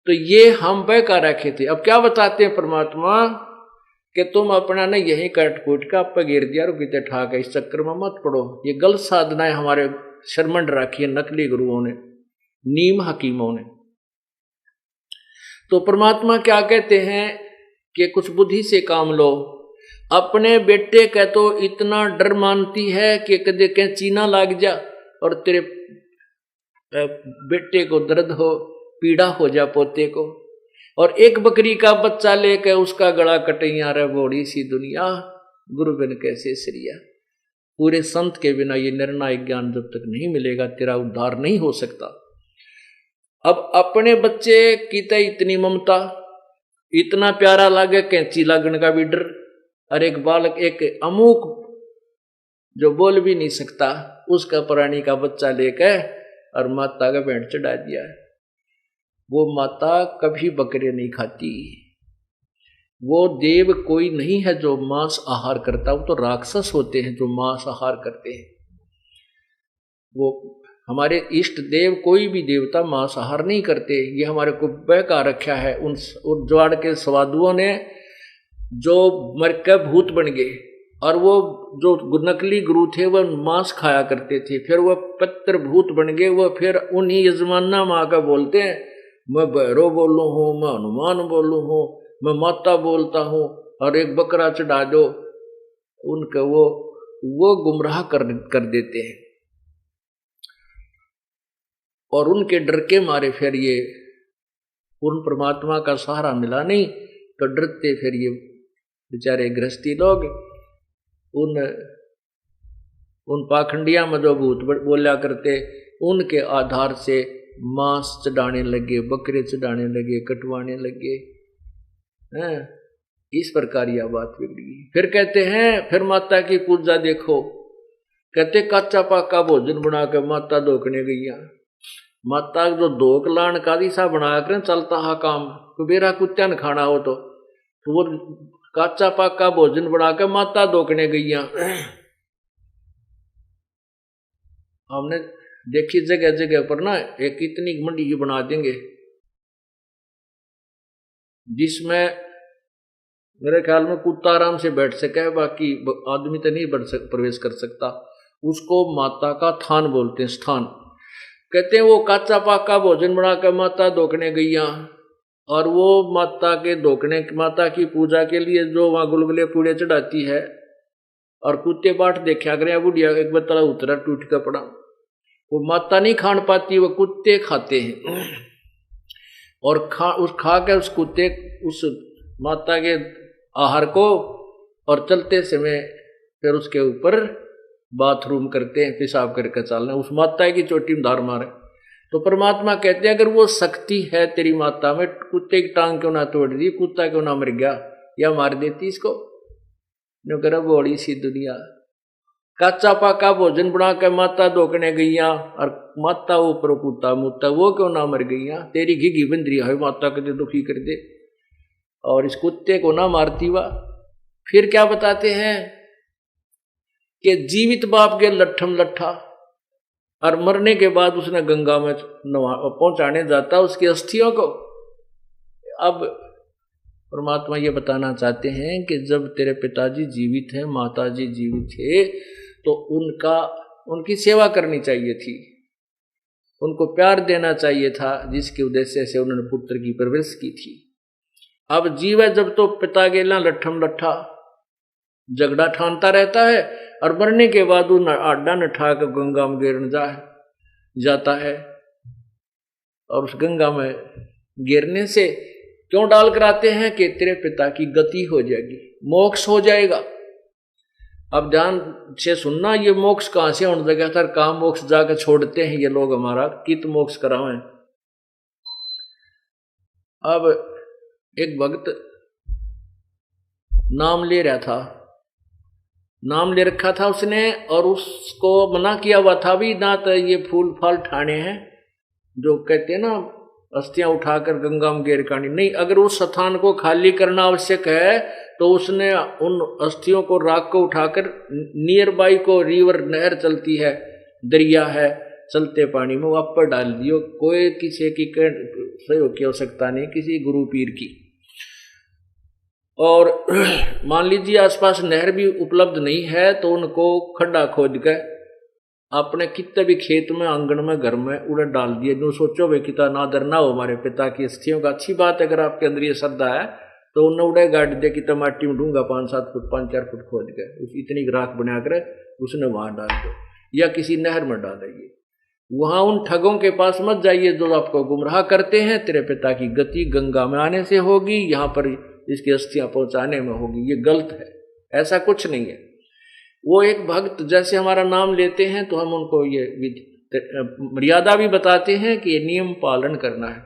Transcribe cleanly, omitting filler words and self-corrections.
तो ये हम बहका रखे थे। अब क्या बताते हैं परमात्मा कि तुम अपना ने यही कटपुट का आप गिर दिया, रुकिते ठाक है, इस चक्कर में मत पड़ो। ये गलत साधनाएं हमारे शर्मंड रखी है नकली गुरुओं ने, नीम हकीमों ने। तो परमात्मा क्या कहते हैं कि कुछ बुद्धि से काम लो। अपने बेटे का तो इतना डर मानती है कि कदे कहीं चीना लग जा और तेरे बेटे को दर्द हो, पीड़ा हो जा पोते को, और एक बकरी का बच्चा लेकर उसका गला कटैया रे बोड़ी सी दुनिया, गुरु बिन कैसे श्रिया। पूरे संत के बिना ये निर्णायक ज्ञान जब तक नहीं मिलेगा तेरा उद्धार नहीं हो सकता। अब अपने बच्चे की तो इतनी ममता, इतना प्यारा लागे कैंची लागण का भी डर, और एक बालक एक अमूक जो बोल भी नहीं सकता उसका प्राणी का बच्चा लेकर और माता का भेंट चढ़ा दिया है। वो माता कभी बकरे नहीं खाती। वो देव कोई नहीं है जो मांस आहार करता, वो तो राक्षस होते हैं जो मांस आहार करते हैं। वो हमारे इष्ट देव कोई भी देवता मांसाहार नहीं करते। ये हमारे को बहका रखा है उन ज्वाड़ के स्वादुओं ने, जो मर के भूत बन गए। और वो जो नकली गुरु थे वह मांस खाया करते थे, फिर वह पत्थर भूत बन गए। वह फिर उन्हीं यजमाना माँ का बोलते हैं, मैं भैरव बोलू हूँ, मैं हनुमान बोलू हूँ, मैं माता बोलता हूँ, और एक बकरा चढ़ा दो। उनका वो गुमराह कर देते हैं। और उनके डर के मारे फिर ये पूर्ण परमात्मा का सहारा मिला नहीं तो डरते फिर ये बेचारे गृहस्थी लोग उन पाखंडिया में जो भूत बोला करते, उनके आधार से मांस चढ़ाने लगे, बकरे चढ़ाने लगे, कटवाने लगे हैं। इस प्रकार यह बात बिगड़ी। फिर कहते हैं, फिर माता की पूजा देखो, कहते कच्चा पाका भोजन बना कर माता धोकने गई। माता जो धोक लान का दिशा बना कर चलता है काम, कुबेरा कुत्ता न खाना हो तो वो कच्चा पाका भोजन बनाकर माता धोकने गई। हमने देखी जगह जगह पर ना एक इतनी मंडी ही बना देंगे जिसमें मेरे ख्याल में कुत्ता आराम से बैठ सके, बाकी आदमी तो नहीं प्रवेश कर सकता। उसको माता का थान बोलते हैं, स्थान। कहते हैं वो कच्चा पाका भोजन बनाकर माता धोकने गई, और वो माता के धोकने, माता की पूजा के लिए जो वहां गुलगुले पूड़े चढ़ाती है, और कुत्ते बाट देखा करें बुढ़िया एक बतला उतरा टूट का पड़ा। वो माता नहीं खान पाती, वो कुत्ते खाते हैं। और खा के उस कुत्ते उस माता के आहार को, और चलते समय फिर उसके ऊपर बाथरूम करते हैं, पेशाब करके चलना, उस माता की चोटी में धार मारे। तो परमात्मा कहते हैं अगर वो शक्ति है तेरी माता में, कुत्ते की टांग क्यों ना तोड़ दी, कुत्ता क्यों ना मर गया, या मार देती इसको। नो करा बड़ी सी दुनिया, कच्चा पाका भोजन बना कर माता धोकने गई, और माता ऊपर कुत्ता मुत्ता, वो क्यों ना मर गई। तेरी घिघी बंदरी है माता के दुखी कर दे, और इस कुत्ते को ना मारती वा। फिर क्या बताते हैं कि जीवित बाप के लट्ठम लट्ठा, और मरने के बाद उसने गंगा में पहुंचाने जाता उसकी अस्थियों को। अब परमात्मा ये बताना चाहते हैं कि जब तेरे पिताजी जीवित हैं, माताजी जीवित थे, तो उनकी सेवा करनी चाहिए थी, उनको प्यार देना चाहिए था, जिसके उद्देश्य से उन्होंने पुत्र की परवरिश की थी। अब जीव है जब तो पिता गेला लट्ठम लट्ठा झगड़ा ठानता रहता है, और मरने के बाद उन आड्डा न ठा कर गंगा में गिरने जाता है। और उस गंगा में गिरने से क्यों डाल कराते हैं कि तेरे पिता की गति हो जाएगी, मोक्ष हो जाएगा। अब ध्यान से सुनना, ये मोक्ष कहां से होने लगा था, कहां मोक्ष जाकर छोड़ते हैं ये लोग हमारा, कित मोक्ष करावें। अब एक भक्त नाम ले रहा था, नाम ले रखा था उसने, और उसको मना किया हुआ था भी ना तो ये फूल फाल ठाने हैं, जो कहते हैं ना अस्थियां उठाकर गंगा में गिर कानी नहीं। अगर उस स्थान को खाली करना आवश्यक है तो उसने उन अस्थियों को राख को उठाकर नियर बाई को रिवर नहर चलती है, दरिया है, चलते पानी में वापर डाल दियो, कोई किसी की सहयोग की आवश्यकता नहीं, किसी गुरु पीर की। और मान लीजिए आसपास नहर भी उपलब्ध नहीं है तो उनको खड्डा खोद के अपने कितने भी खेत में, आंगन में, घर में उड़े डाल दिए। जो सोचो भाई कितना नादर ना हो हमारे पिता की अस्थियों का, अच्छी बात है। अगर आपके अंदर ये श्रद्धा है तो उन्हें उड़े गाड़ दिया कि टमाटी में ढूंगा 5-7 फुट 5-4 फुट खोद के उस इतनी राख बनाकर उसने वहां डाल दो या किसी नहर में डाल देंगे। वहां उन ठगों के पास मत जाइए जो आपको गुमराह करते हैं। तेरे पिता की गति गंगा में आने से होगी, यहाँ पर इसकी अस्थियां पहुंचाने में होगी, ये गलत है, ऐसा कुछ नहीं है। वो एक भक्त जैसे हमारा नाम लेते हैं तो हम उनको ये मर्यादा भी बताते हैं कि ये नियम पालन करना है।